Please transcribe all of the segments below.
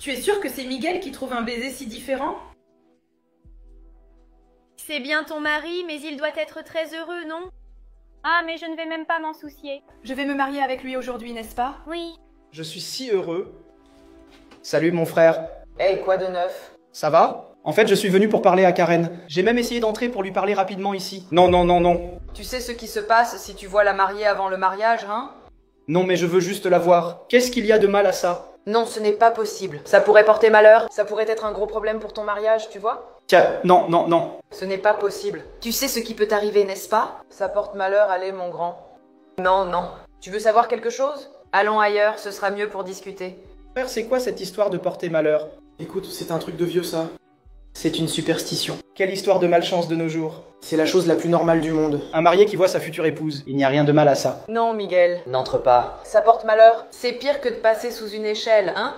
Tu es sûre que c'est Miguel qui trouve un baiser si différent? C'est bien ton mari, mais il doit être très heureux, non? Ah, mais je ne vais même pas m'en soucier. Je vais me marier avec lui aujourd'hui, n'est-ce pas? Oui. Je suis si heureux. Salut mon frère. Hey, quoi de neuf? Ça va? En fait, je suis venu pour parler à Karen. J'ai même essayé d'entrer pour lui parler rapidement ici. Non, non, non, non. Tu sais ce qui se passe si tu vois la mariée avant le mariage, hein? Non, mais je veux juste la voir. Qu'est-ce qu'il y a de mal à ça? Non, ce n'est pas possible. Ça pourrait porter malheur. Ça pourrait être un gros problème pour ton mariage, tu vois? Tiens, non, non, non. Ce n'est pas possible. Tu sais ce qui peut t'arriver, n'est-ce pas? Ça porte malheur, allez, mon grand. Non, non. Tu veux savoir quelque chose? Allons ailleurs, ce sera mieux pour discuter. Frère, c'est quoi cette histoire de porter malheur? Écoute, c'est un truc de vieux, ça. C'est une superstition. Quelle histoire de malchance de nos jours. C'est la chose la plus normale du monde. Un marié qui voit sa future épouse. Il n'y a rien de mal à ça. Non, Miguel. N'entre pas. Ça porte malheur. C'est pire que de passer sous une échelle, hein?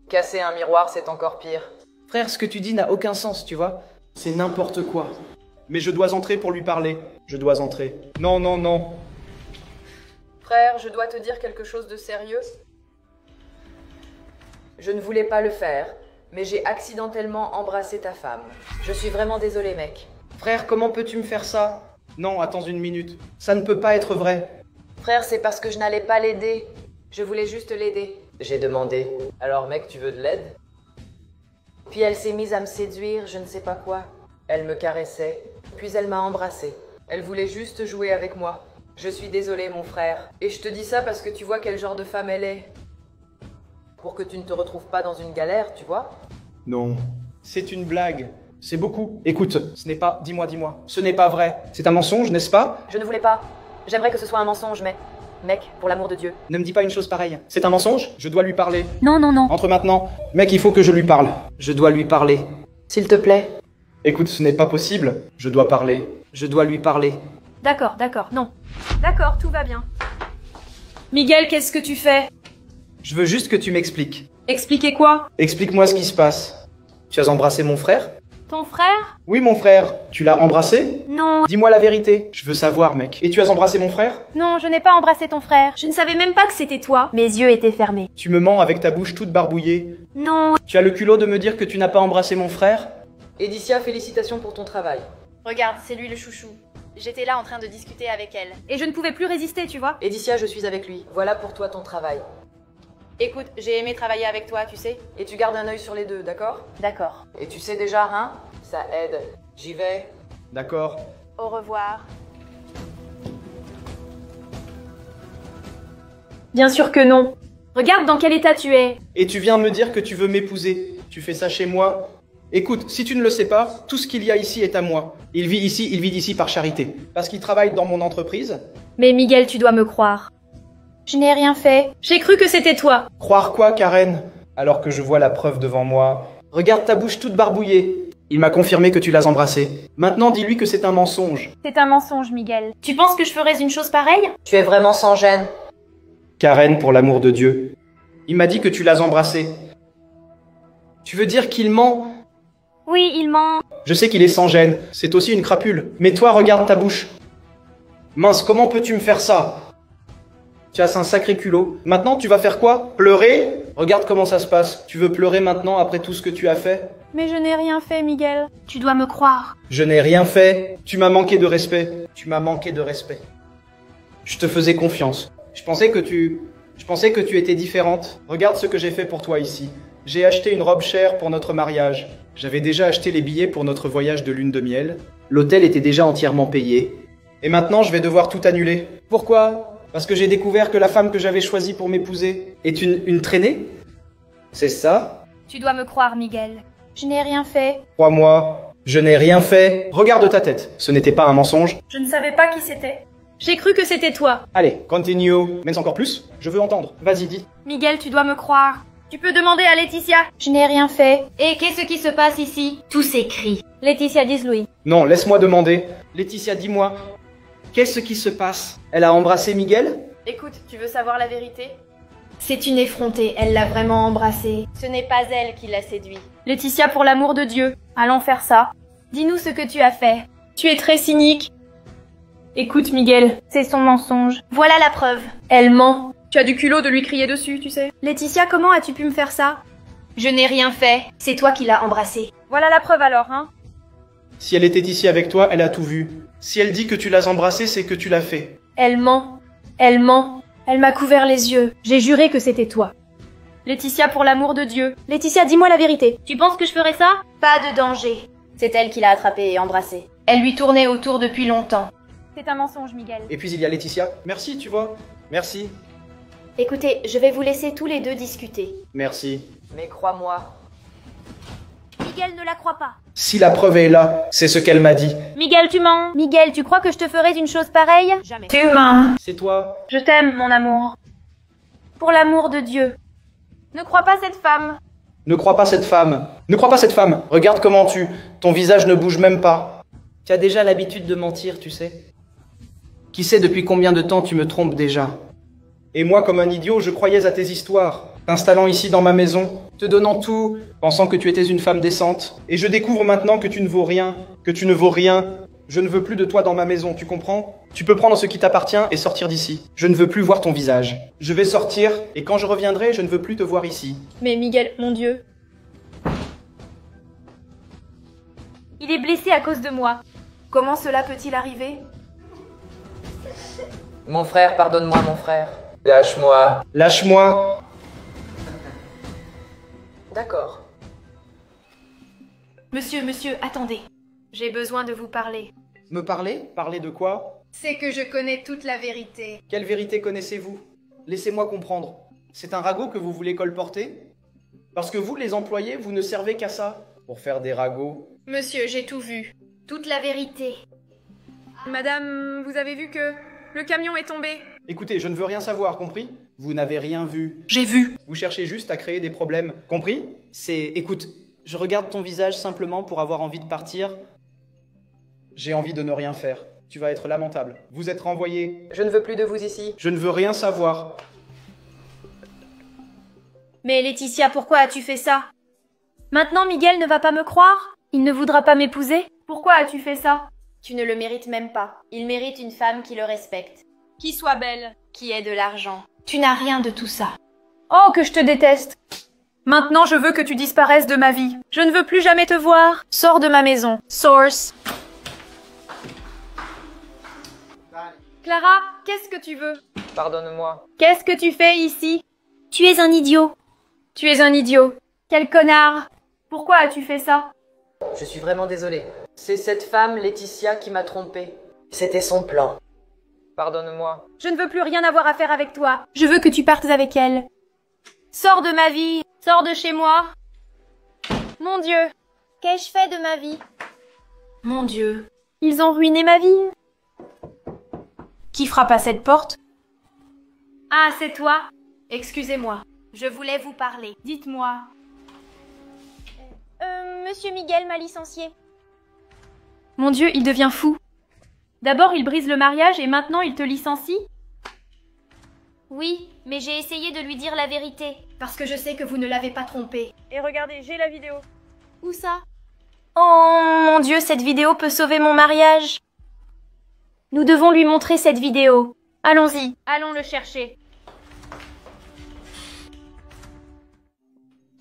Casser un miroir, c'est encore pire. Frère, ce que tu dis n'a aucun sens, tu vois. C'est n'importe quoi. Mais je dois entrer pour lui parler. Je dois entrer. Non, non, non. Frère, je dois te dire quelque chose de sérieux. Je ne voulais pas le faire, mais j'ai accidentellement embrassé ta femme. Je suis vraiment désolée, mec. Frère, comment peux-tu me faire ça? Non, attends une minute. Ça ne peut pas être vrai. Frère, c'est parce que je n'allais pas l'aider. Je voulais juste l'aider. J'ai demandé. Alors, mec, tu veux de l'aide? Puis elle s'est mise à me séduire, je ne sais pas quoi. Elle me caressait, puis elle m'a embrassé. Elle voulait juste jouer avec moi. Je suis désolée, mon frère. Et je te dis ça parce que tu vois quel genre de femme elle est. Pour que tu ne te retrouves pas dans une galère, tu vois? Non. C'est une blague. C'est beaucoup. Écoute, ce n'est pas... Dis-moi, dis-moi. Ce n'est pas vrai. C'est un mensonge, n'est-ce pas? Je ne voulais pas. J'aimerais que ce soit un mensonge, mais... Mec, pour l'amour de Dieu. Ne me dis pas une chose pareille. C'est un mensonge? Je dois lui parler. Non, non, non. Entre maintenant. Mec, il faut que je lui parle. Je dois lui parler. S'il te plaît. Écoute, ce n'est pas possible. Je dois parler. Je dois lui parler. D'accord, d'accord, non. D'accord, tout va bien. Miguel, qu'est-ce que tu fais? Je veux juste que tu m'expliques. Expliquez quoi? Explique-moi ce qui se passe. Tu as embrassé mon frère? Ton frère? Oui, mon frère. Tu l'as embrassé? Non. Dis-moi la vérité. Je veux savoir, mec. Et tu as embrassé mon frère? Non, je n'ai pas embrassé ton frère. Je ne savais même pas que c'était toi. Mes yeux étaient fermés. Tu me mens avec ta bouche toute barbouillée. Non. Tu as le culot de me dire que tu n'as pas embrassé mon frère? Edicia, félicitations pour ton travail. Regarde, c'est lui le chouchou. J'étais là en train de discuter avec elle. Et je ne pouvais plus résister, tu vois. Edicia, je suis avec lui. Voilà pour toi ton travail. Écoute, j'ai aimé travailler avec toi, tu sais. Et tu gardes un œil sur les deux, d'accord? D'accord. Et tu sais déjà, hein? Ça aide. J'y vais. D'accord. Au revoir. Bien sûr que non. Regarde dans quel état tu es. Et tu viens me dire que tu veux m'épouser. Tu fais ça chez moi? Écoute, si tu ne le sais pas, tout ce qu'il y a ici est à moi. Il vit ici par charité. Parce qu'il travaille dans mon entreprise. Mais Miguel, tu dois me croire. Je n'ai rien fait. J'ai cru que c'était toi. Croire quoi, Karen? Alors que je vois la preuve devant moi. Regarde ta bouche toute barbouillée. Il m'a confirmé que tu l'as embrassé. Maintenant, dis-lui que c'est un mensonge. C'est un mensonge, Miguel. Tu penses que je ferais une chose pareille? Tu es vraiment sans gêne. Karen, pour l'amour de Dieu. Il m'a dit que tu l'as embrassé. Tu veux dire qu'il ment? Oui, il ment. Je sais qu'il est sans gêne. C'est aussi une crapule. Mais toi, regarde ta bouche. Mince, comment peux-tu me faire ça? Tu as un sacré culot. Maintenant, tu vas faire quoi? Pleurer? Regarde comment ça se passe. Tu veux pleurer maintenant après tout ce que tu as fait? Mais je n'ai rien fait, Miguel. Tu dois me croire. Je n'ai rien fait. Tu m'as manqué de respect. Tu m'as manqué de respect. Je te faisais confiance. Je pensais que tu étais différente. Regarde ce que j'ai fait pour toi ici. J'ai acheté une robe chère pour notre mariage. J'avais déjà acheté les billets pour notre voyage de lune de miel. L'hôtel était déjà entièrement payé. Et maintenant, je vais devoir tout annuler. Pourquoi? Parce que j'ai découvert que la femme que j'avais choisie pour m'épouser est une traînée? C'est ça? Tu dois me croire, Miguel. Je n'ai rien fait. Crois-moi, je n'ai rien fait. Regarde ta tête. Ce n'était pas un mensonge. Je ne savais pas qui c'était. J'ai cru que c'était toi. Allez, continue. Mais encore plus? Je veux entendre. Vas-y, dis. Miguel, tu dois me croire. Tu peux demander à Laetitia. Je n'ai rien fait. Et qu'est-ce qui se passe ici? Tout s'écrit. Laetitia Dislouis. Non, laisse-moi demander. Laetitia, dis-moi. Qu'est-ce qui se passe? Elle a embrassé Miguel? Écoute, tu veux savoir la vérité? C'est une effrontée, elle l'a vraiment embrassé. Ce n'est pas elle qui l'a séduit. Laetitia, pour l'amour de Dieu, allons faire ça. Dis-nous ce que tu as fait. Tu es très cynique. Écoute, Miguel. C'est son mensonge. Voilà la preuve. Elle ment. Tu as du culot de lui crier dessus, tu sais. Laetitia, comment as-tu pu me faire ça? Je n'ai rien fait. C'est toi qui l'as embrassée. Voilà la preuve alors, hein? Si elle était ici avec toi, elle a tout vu. Si elle dit que tu l'as embrassée, c'est que tu l'as fait. Elle ment. Elle ment. Elle m'a couvert les yeux. J'ai juré que c'était toi. Laetitia, pour l'amour de Dieu. Laetitia, dis-moi la vérité. Tu penses que je ferais ça? Pas de danger. C'est elle qui l'a attrapé et embrassé. Elle lui tournait autour depuis longtemps. C'est un mensonge, Miguel. Et puis il y a Laetitia. Merci, tu vois. Merci. Écoutez, je vais vous laisser tous les deux discuter. Merci. Mais crois-moi, Miguel, ne la crois pas. Si la preuve est là, c'est ce qu'elle m'a dit. Miguel, tu mens. Miguel, tu crois que je te ferais une chose pareille? Jamais. Tu mens. C'est toi. Je t'aime, mon amour. Pour l'amour de Dieu. Ne crois pas cette femme. Ne crois pas cette femme. Ne crois pas cette femme. Regarde comment ton visage ne bouge même pas. Tu as déjà l'habitude de mentir, tu sais. Qui sait depuis combien de temps tu me trompes déjà? Et moi, comme un idiot, je croyais à tes histoires, t'installant ici dans ma maison, te donnant tout, pensant que tu étais une femme décente. Et je découvre maintenant que tu ne vaux rien, que tu ne vaux rien. Je ne veux plus de toi dans ma maison, tu comprends? Tu peux prendre ce qui t'appartient et sortir d'ici. Je ne veux plus voir ton visage. Je vais sortir, et quand je reviendrai, je ne veux plus te voir ici. Mais Miguel, mon Dieu. Il est blessé à cause de moi. Comment cela peut-il arriver? mon frère, pardonne-moi, mon frère. Lâche-moi. Lâche-moi. D'accord. Monsieur, attendez. J'ai besoin de vous parler. Me parler? Parler de quoi? C'est que je connais toute la vérité. Quelle vérité connaissez-vous? Laissez-moi comprendre. C'est un ragot que vous voulez colporter? Parce que vous, les employés, vous ne servez qu'à ça. Pour faire des ragots. Monsieur, j'ai tout vu. Toute la vérité. Madame, vous avez vu que le camion est tombé? Écoutez, je ne veux rien savoir, compris? Vous n'avez rien vu. J'ai vu. Vous cherchez juste à créer des problèmes, compris? Écoute, je regarde ton visage simplement pour avoir envie de partir. J'ai envie de ne rien faire. Tu vas être lamentable. Vous êtes renvoyé. Je ne veux plus de vous ici. Je ne veux rien savoir. Mais Laetitia, pourquoi as-tu fait ça? Maintenant, Miguel ne va pas me croire? Il ne voudra pas m'épouser? Pourquoi as-tu fait ça? Tu ne le mérites même pas. Il mérite une femme qui le respecte, Qui soit belle. qui ait de l'argent. Tu n'as rien de tout ça. Oh, que je te déteste. Maintenant, je veux que tu disparaisses de ma vie. Je ne veux plus jamais te voir. Sors de ma maison. Source. Clara, qu'est-ce que tu veux? Pardonne-moi. Qu'est-ce que tu fais ici? Tu es un idiot. Tu es un idiot. Quel connard. Pourquoi as-tu fait ça? Je suis vraiment désolé. C'est cette femme, Laetitia, qui m'a trompé. C'était son plan. Pardonne-moi. Je ne veux plus rien avoir à faire avec toi. Je veux que tu partes avec elle. Sors de ma vie. Sors de chez moi. Mon Dieu. Qu'ai-je fait de ma vie? Mon Dieu. Ils ont ruiné ma vie. Qui frappe à cette porte? Ah, c'est toi. Excusez-moi. Je voulais vous parler. Dites-moi. Monsieur Miguel m'a licencié. Mon Dieu, il devient fou. D'abord, il brise le mariage et maintenant, il te licencie? Oui, mais j'ai essayé de lui dire la vérité. Parce que je sais que vous ne l'avez pas trompé. Et regardez, j'ai la vidéo. Où ça? Oh, mon Dieu, cette vidéo peut sauver mon mariage. Nous devons lui montrer cette vidéo. Allons-y, allons le chercher.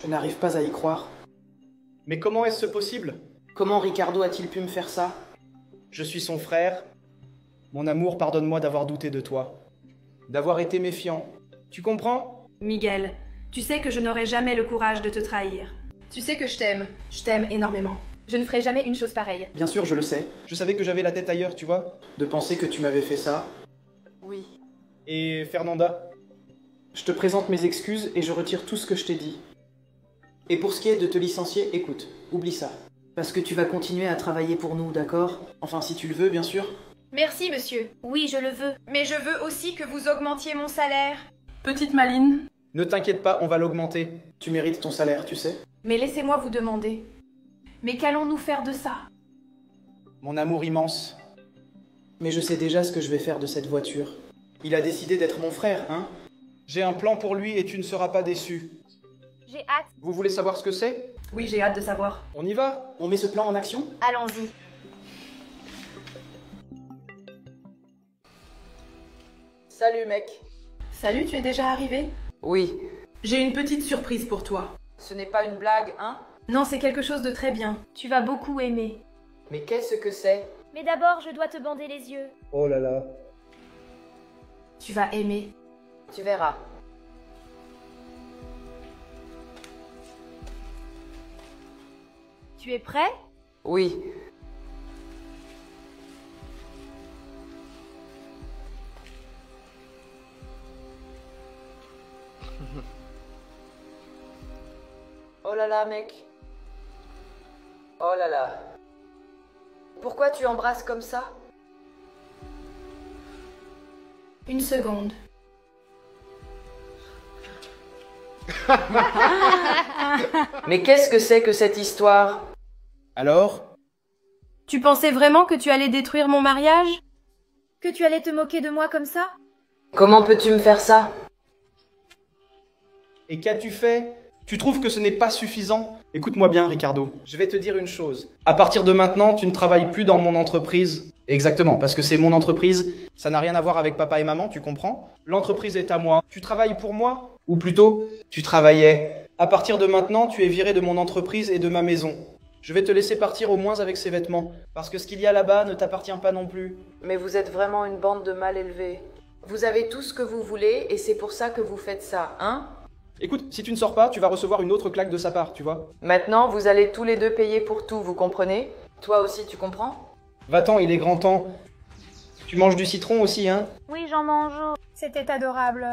Je n'arrive pas à y croire. Mais comment est-ce possible? Comment Ricardo a-t-il pu me faire ça? Je suis son frère. Mon amour, pardonne-moi d'avoir douté de toi. D'avoir été méfiant. Tu comprends? Miguel, tu sais que je n'aurai jamais le courage de te trahir. Tu sais que je t'aime. Je t'aime énormément. Je ne ferai jamais une chose pareille. Bien sûr, je le sais. Je savais que j'avais la tête ailleurs, tu vois. De penser que tu m'avais fait ça. Oui. Et Fernanda, je te présente mes excuses et je retire tout ce que je t'ai dit. Et pour ce qui est de te licencier, écoute, oublie ça. Parce que tu vas continuer à travailler pour nous, d'accord? Enfin, si tu le veux, bien sûr. Merci, monsieur. Oui, je le veux. Mais je veux aussi que vous augmentiez mon salaire. Petite Maline. Ne t'inquiète pas, on va l'augmenter. Tu mérites ton salaire, tu sais. Mais laissez-moi vous demander. Mais qu'allons-nous faire de ça? Mon amour immense. Mais je sais déjà ce que je vais faire de cette voiture. Il a décidé d'être mon frère, hein? J'ai un plan pour lui et tu ne seras pas déçu. J'ai hâte. Vous voulez savoir ce que c'est? Oui, j'ai hâte de savoir. On y va? On met ce plan en action? Allons-y. Salut, mec. Salut, tu es déjà arrivé? Oui. J'ai une petite surprise pour toi. Ce n'est pas une blague, hein? Non, c'est quelque chose de très bien. Tu vas beaucoup aimer. Mais qu'est-ce que c'est? Mais d'abord, je dois te bander les yeux. Oh là là. Tu vas aimer. Tu verras. Tu es prêt? Oui. Oh là là, mec. Oh là là. Pourquoi tu embrasses comme ça? Une seconde. Mais qu'est-ce que c'est que cette histoire? Alors? Tu pensais vraiment que tu allais détruire mon mariage? Que tu allais te moquer de moi comme ça? Comment peux-tu me faire ça? Et qu'as-tu fait? Tu trouves que ce n'est pas suffisant? Écoute-moi bien, Ricardo. Je vais te dire une chose. À partir de maintenant, tu ne travailles plus dans mon entreprise. Exactement, parce que c'est mon entreprise. Ça n'a rien à voir avec papa et maman, tu comprends? L'entreprise est à moi. Tu travailles pour moi? Ou plutôt, tu travaillais. À partir de maintenant, tu es viré de mon entreprise et de ma maison. Je vais te laisser partir au moins avec ces vêtements, parce que ce qu'il y a là-bas ne t'appartient pas non plus. Mais vous êtes vraiment une bande de mal élevés. Vous avez tout ce que vous voulez et c'est pour ça que vous faites ça, hein? Écoute, si tu ne sors pas, tu vas recevoir une autre claque de sa part, tu vois? Maintenant, vous allez tous les deux payer pour tout, vous comprenez? Toi aussi, tu comprends? Va-t'en, il est grand temps. Tu manges du citron aussi, hein? Oui, j'en mange. C'était adorable.